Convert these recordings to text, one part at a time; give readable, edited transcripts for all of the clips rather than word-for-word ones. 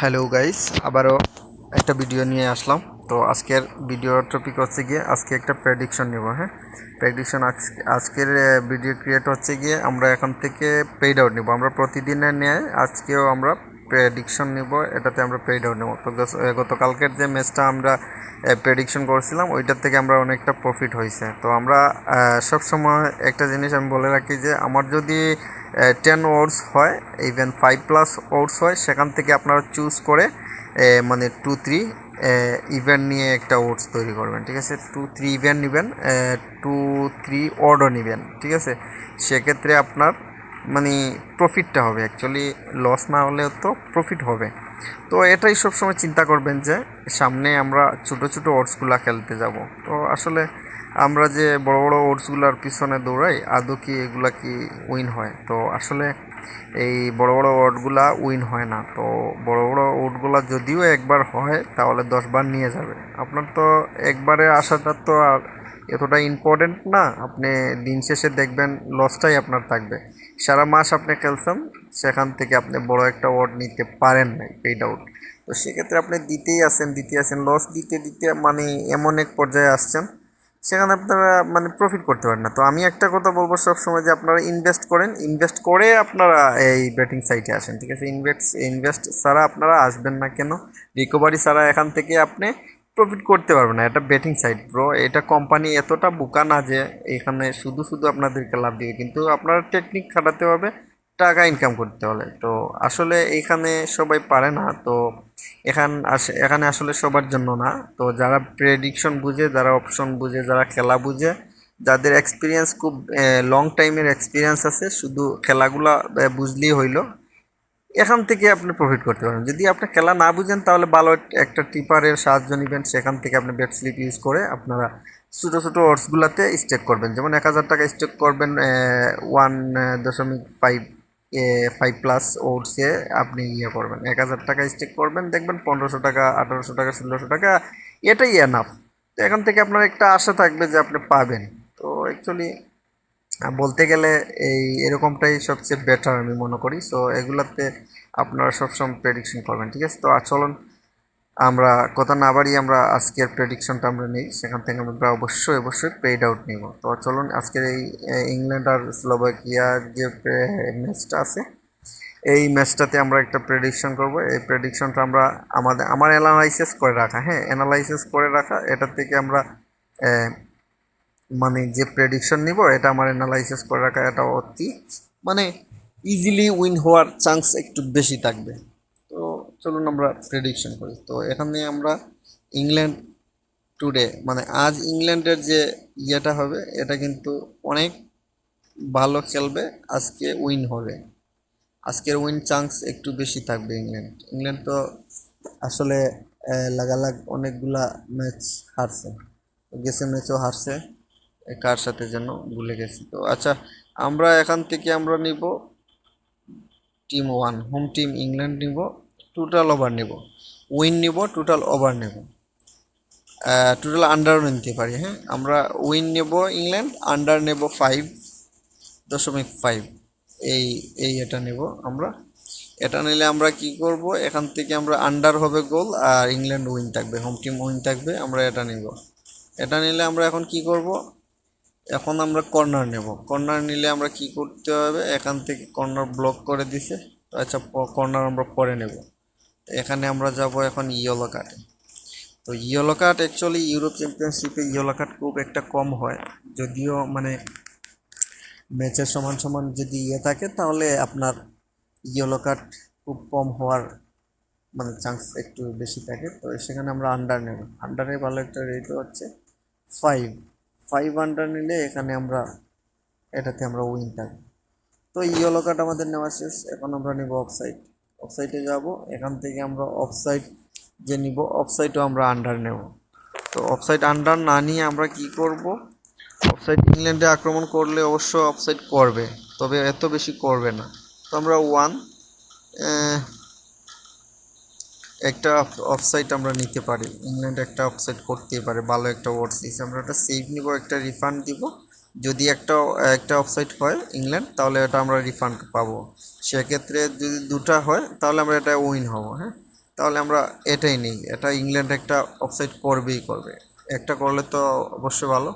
Hello guys, আবারও একটা video নিয়ে আসলাম। তো আজকের ভিডিও টপিক হচ্ছে গিয়ে আজকে একটা প্রেডিকশন নেব। হ্যাঁ, প্রেডিকশন আজকের ভিডিও ক্রিয়েট হচ্ছে গিয়ে আমরা এখান থেকে পেইড আউট নেব। আমরা প্রতিদিনের ন্যায় আজকেও আমরা প্রেডিকশন নেব, এটাতে আমরা পেইড আউট নেব। তো গতকালকের যে ম্যাচটা আমরা প্রেডিকশন করছিলাম ওইটার থেকে আমরা অনেকটা প্রফিট হয়েছে। তো আমরা সব সময় একটা জিনিস আমি বলে রাখি যে আমার যদি 10 ওয়ার্ডস হয়, ইভেন 5+ ওয়ার্ডস হয়, সেখান থেকে আপনারা চুজ করে মানে 2-3 ইভেন্ট নিয়ে একটা ওটস তৈরি করবেন। ঠিক আছে, 2-3 ইভেন্ট নেবেন, 2-3 ওয়ার্ডও নেবেন। ঠিক আছে, সেক্ষেত্রে আপনার মানে প্রফিটটা হবে, অ্যাকচুয়ালি লস না হলেও তো প্রফিট হবে। তো এটাই সবসময় চিন্তা করবেন যে সামনে আমরা ছোটো ছোটো ওটসগুলো খেলতে যাব। তো আসলে আমরা যে বড় বড় ওটসগুলোর পিছনে দৌড়াই, আদৌ কি এগুলা কি উইন হয়? তো আসলে এই বড় বড় ওটগুলা উইন হয় না। তো বড় বড় ওটগুলা যদিও একবার হয় তাহলে 10 বার নিয়ে যাবে। আপনার তো একবারে আসাটা তো আর এতটা ইম্পর্টেন্ট না। আপনি দিন শেষে দেখবেন লসটাই আপনার থাকবে। সারা মাস আপনি খেলছেন, সেখান থেকে আপনি বড় একটা ওয়ার্ড নিতে পারেন নাই, পেইড আউট। তো সেক্ষেত্রে আপনি দিতে আসেন লস দিতে দিতে মানে এমন এক পর্যায়ে আসছেন সেখানে আপনারা মানে প্রফিট করতে পারেন না। তো আমি একটা কথা বলবো সবসময় যে আপনারা ইনভেস্ট করেন, ইনভেস্ট করে আপনারা এই বেটিং সাইটে আসেন। ঠিক আছে, ইনভেস্ট ছাড়া আপনারা আসবেন না কেন? রিকভারি ছাড়া এখান থেকে আপনি প্রফিট করতে পারবেন না। এটা বেটিং সাইট ব্রো, এটা কোম্পানি এতটা বোকা না যে এখানে শুধু শুধু আপনাদেরকে লাভ দিবে, কিন্তু আপনারা টেকনিক খাটাতে হবে, টাকা ইনকাম করতে হলে। তো আসলে এখানে সবাই পারে না। তো এখানে আসলে সবার জন্য না। তো যারা প্রেডিকশন বুঝে, যারা অপশন বুঝে, যারা খেলা বুঝে, যাদের এক্সপিরিয়েন্স খুব লং টাইমের এক্সপিরিয়েন্স আছে, শুধু খেলাগুলা বুঝলেই হইলো, এখান থেকে আপনি প্রফিট করতে পারেন। যদি আপনি খেলা না বুঝেন তাহলে ভালো একটা টিপারের সাহায্য নেবেন, সেখান থেকে আপনি বেট স্লিপ ইউজ করে আপনারা ছোটো ছোটো ওটসগুলোতে স্টেক করবেন। যেমন 1000 টাকা স্টেক করবেন 1.5 5+ ওটসে আপনি করবেন, 1000 টাকা স্টেক করবেন, দেখবেন 1500 টাকা, 1800 টাকা, 1600 টাকা, এটাই এনাফ। তো এখান থেকে আপনার একটা আশা থাকবে যে আপনি পাবেন। তো অ্যাকচুয়ালি বলতে গেলে এরকমটাই সবচেয়ে বেটার আমি মনে করি। সো এগুলাতে আপনারা সবসময় প্রেডিকশন করবেন। ঠিক আছে, তো চলুন আমরা কথা না বাড়িয়ে আমরা আজকের প্রেডিকশনটা আমরা নিই, সেখান থেকে আমরা অবশ্যই পেইড আউট নিব। তো চলুন আজকের এই ইংল্যান্ড আর স্লোভাকিয়ার যে ম্যাচটা আছে, এই ম্যাচটাতে আমরা একটা প্রেডিকশন করব। এই প্রেডিকশনটা আমরা আমার অ্যানালাইসিস করে রাখা, হ্যাঁ, অ্যানালাইসিস করে রাখা, এটার থেকে আমরা মানে যে প্রেডিকশন নিব এটা আমার অ্যানালাইসিস করে রাখা, এটা অতি মানে ইজিলি উইন হওয়ার চান্স একটু বেশি থাকবে। তো চলুন আমরা প্রেডিকশন করি। তো এখানে আমরা ইংল্যান্ড টুডে মানে আজ ইংল্যান্ডের যে ইয়েটা হবে এটা কিন্তু অনেক ভালো খেলবে, আজকে উইন হবে, আজকের উইন চান্স একটু বেশি থাকবে। ইংল্যান্ড তো আসলে লাগালাগ অনেকগুলা ম্যাচ হারছে, গেছে ম্যাচও হারছে, কার সাথে যেন ভুলে গেছি। তো আচ্ছা, আমরা এখান থেকে আমরা নিব টিম 1, হোম টিম ইংল্যান্ড নিব, টোটাল ওভার নিব, উইন নিব, টোটাল ওভার নেব, টোটাল আন্ডারও নিতে পারি। হ্যাঁ, আমরা উইন নেব ইংল্যান্ড, আন্ডার নেব 5.5, এই এই এটা নেব আমরা। এটা নিলে আমরা কি করব, এখান থেকে আমরা আন্ডার হবে গোল আর ইংল্যান্ড উইন থাকবে, হোম টিম উইন থাকবে, আমরা এটা নিব। এটা নিলে আমরা এখন কি করব, এখন আমরা কর্নার নেব। কর্নার নিলে আমরা কি করতে হবে, এখান থেকে কর্নার ব্লক করে দিছে। তো আচ্ছা, কর্নার আমরা পরে নেব। এখানে আমরা যাব এখন ইয়েলো কার্ডে। তো ইয়েলো কার্ড অ্যাকচুয়ালি ইউরোপ চ্যাম্পিয়নশিপে ইয়েলো কার্ড খুব একটা কম হয়, যদিও মানে ম্যাচের সমান সমান যদি থাকে তাহলে আপনার ইয়েলো কার্ড খুব কম হওয়ার মানে চান্স একটু বেশি থাকে। তো সেখানে আমরা আন্ডার নেব। আন্ডারে ভালো একটা রেট হচ্ছে 5 আন্ডার নিলে এখানে আমরা এটাতে আমরা উইন থাকবো। তো ইয়েলো কার্ড আমাদের নেওয়া শেষ, এখন আমরা নিব অফসাইড। অফসাইডে যাব, এখান থেকে আমরা অফসাইড যে নিব, অফসাইডও আমরা আন্ডার নেব। তো অফসাইড আন্ডার না নিয়ে আমরা কি করব, অফসাইড ইংল্যান্ডে আক্রমণ করলে অবশ্য অফসাইড করবে, তবে এত বেশি করবে না। তো আমরা একটা অফসাইড আমরা নিতে পারি, ইংল্যান্ড একটা অফসাইড করতেই পারে, ভালো একটা ওয়ার্ডস দিচ্ছে, আমরা একটা সেভ নিব, একটা রিফান্ড দিব। যদি একটা অফসাইড হয় ইংল্যান্ড তাহলে এটা আমরা রিফান্ড পাবো। সেক্ষেত্রে যদি দুটা হয় তাহলে আমরা এটা উইন হব। হ্যাঁ, তাহলে আমরা এটাই নিই। এটা ইংল্যান্ড একটা অফসাইড করবেই করবে, একটা করলে তো অবশ্যই ভালো,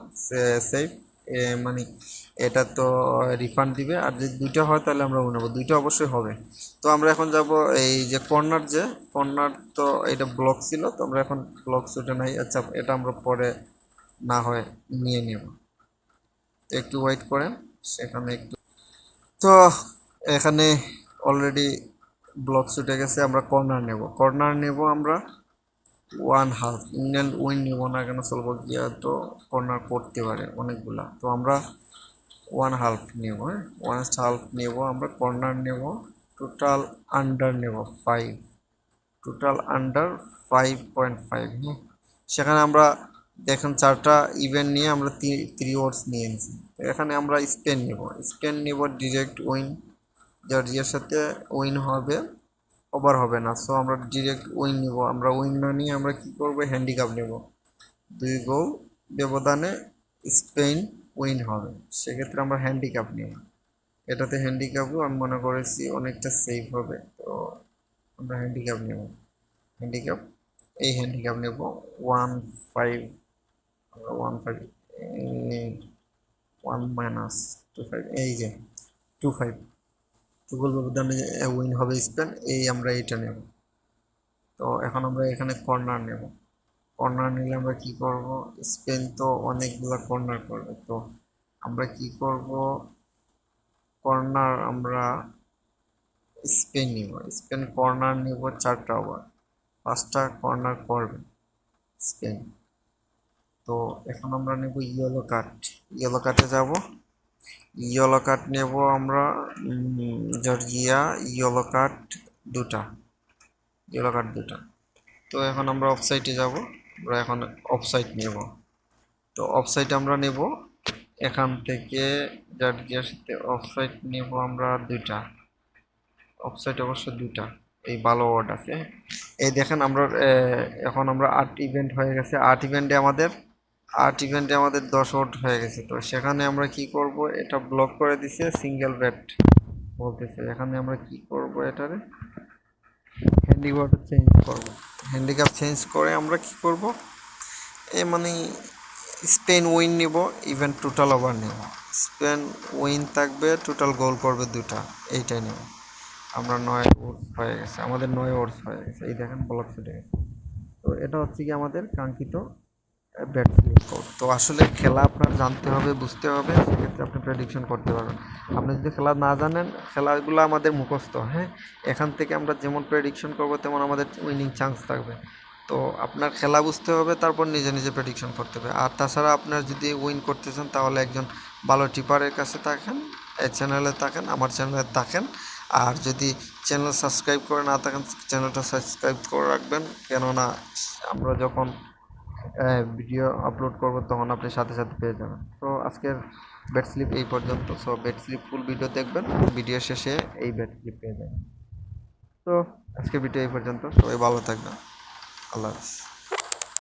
সেফ, মানে এটা তো রিফান্ড দিবে। আর যদি দুইটা হয় তাহলে আমরা নেবো, দুইটা অবশ্যই হবে। তো আমরা এখন যাব এই যে কর্নার, যে কর্নার, তো এটা ব্লক ছিল, তো আমরা এখন ব্লক শুটে নাই। আচ্ছা, এটা আমরা পরে না হয় নিয়ে নেব, একটু ওয়েট করেন। সেখানে একটু, তো এখানে অলরেডি ব্লক ছুটে গেছে। আমরা কর্নার নেব, কর্নার নেব আমরা 1/2। ইংল্যান্ড উইন নেব না কেন চলবো গিয়া, তো কর্নার করতে পারে অনেকগুলা, তো আমরা 1/2 নেব। হ্যাঁ, 1/2 নেব আমরা, কর্নার নেব। টোটাল আন্ডার নেব 5, টোটাল আন্ডার 5.5। হ্যাঁ, সেখানে আমরা দেখেন 4টা ইভেন্ট নিয়ে আমরা 3 ওভার্স নিয়ে নিয়েছি। এখানে আমরা স্পেন নেব, স্পেন নেব ডিরেক্ট উইন, জর্জিয়ার সাথে উইন হবে, ওভার হবে না। সো আমরা ডিরেক্ট উইন নিব। আমরা উইন না নিয়ে আমরা কি করব, হ্যান্ডিক্যাপ নেব, 2 গোল ব্যবধানে স্পেন উইন হবে, সেক্ষেত্রে আমরা হ্যান্ডিক্যাপ নেব। এটাতে হ্যান্ডিক্যাপও আমি মনে করেছি অনেকটা সেফ হবে, তো আমরা হ্যান্ডিক্যাপ নেব। হ্যান্ডিক্যাপ, এই হ্যান্ডিক্যাপ নেব 1/5। আমরা 1/5, 1 - 2/5, এই যে 2/5, 2 গোল ব্যবধানে উইন হবে স্পেন, এই আমরা এইটা নেব। তো এখন আমরা এখানে কর্নার নেব, কর্নার নিলে আমরা কি করব, স্পেন তো অনেকগুলা কর্নার করবে, তো আমরা কি করব, কর্নার আমরা স্পেন নিব, স্পেন কর্নার নিব 4টা ওভার, 5টা কর্নার করবে স্পেন। তো এখন আমরা নেব ইয়েলো কার্ড, ইয়েলো কার্ডে যাব, ইয়েলো কার্ড নেব আমরা, জর্জিয়া ইয়েলো কার্ড 2টা, ইয়েলো কার্ড 2টা। তো এখন আমরা অফসাইডে যাব, আমরা এখন অফসাইড নেব। তো অফসাইড আমরা নেব এখান থেকে, জর্জিয়ার সাথে অফসাইড নেব আমরা 2টা, অফসাইড অবশ্য 2টা, এই ভালো ওয়ার্ড আছে। এই দেখেন আমরা এখন আমরা 8 ইভেন্ট হয়ে গেছে, 8 ইভেন্টে আমাদের 10 ওয়াট হয়ে গেছে। তো সেখানে আমরা কি করব, এটা ব্লক করে দিছে, সিঙ্গেল ব্যাট বলতেছে। এখানে আমরা কি করব, এটারে হ্যান্ডিক্যাপ চেঞ্জ করব, হ্যান্ডিক্যাপ চেঞ্জ করে আমরা কি করব, মানে স্পেন উইন নিব, ইভেন্ট টোটাল ওভার নেব, স্পেন উইন থাকবে, টোটাল গোল করবে 2টা, এইটাই নেব। আমরা 9 ওভার্স হয়ে গেছে, আমাদের 9 ওভার্স হয়ে গেছে, এই দেখেন ব্লক সেটে গেছে। তো এটা হচ্ছে কি আমাদের কাঙ্ক্ষিত ব্যাট স্লিপ কোড। তো আসলে খেলা আপনার জানতে হবে, বুঝতে হবে, সেক্ষেত্রে আপনি প্রেডিকশন করতে পারবেন। আপনি যদি খেলা না জানেন, খেলাগুলো আমাদের মুখস্থ, হ্যাঁ, এখান থেকে আমরা যেমন প্রেডিকশন করব তেমন আমাদের উইনিং চান্স থাকবে। তো আপনার খেলা বুঝতে হবে, তারপর নিজে নিজে প্রেডিকশন করতে হবে। আর তাছাড়া আপনার যদি উইন করতে চান তাহলে একজন ভালো টিপারের কাছে থাকেন, এই চ্যানেলে থাকেন, আমার চ্যানেলে থাকেন। আর যদি চ্যানেল সাবস্ক্রাইব করে না থাকেন, চ্যানেলটা সাবস্ক্রাইব করে রাখবেন, কেননা আমরা যখন ভিডিও আপলোড করব তখন আপনি সাথে সাথে পেয়ে যাবেন। তো আজকের বেড স্লিপ এই পর্যন্ত। So bed slip full video দেখবেন, ভিডিও শেষে এই বেড স্লিপ পেয়ে যাবেন। তো আজকের ভিডিও এই পর্যন্ত, সবাই ভালো থাকবেন, আল্লাহ হাফিজ।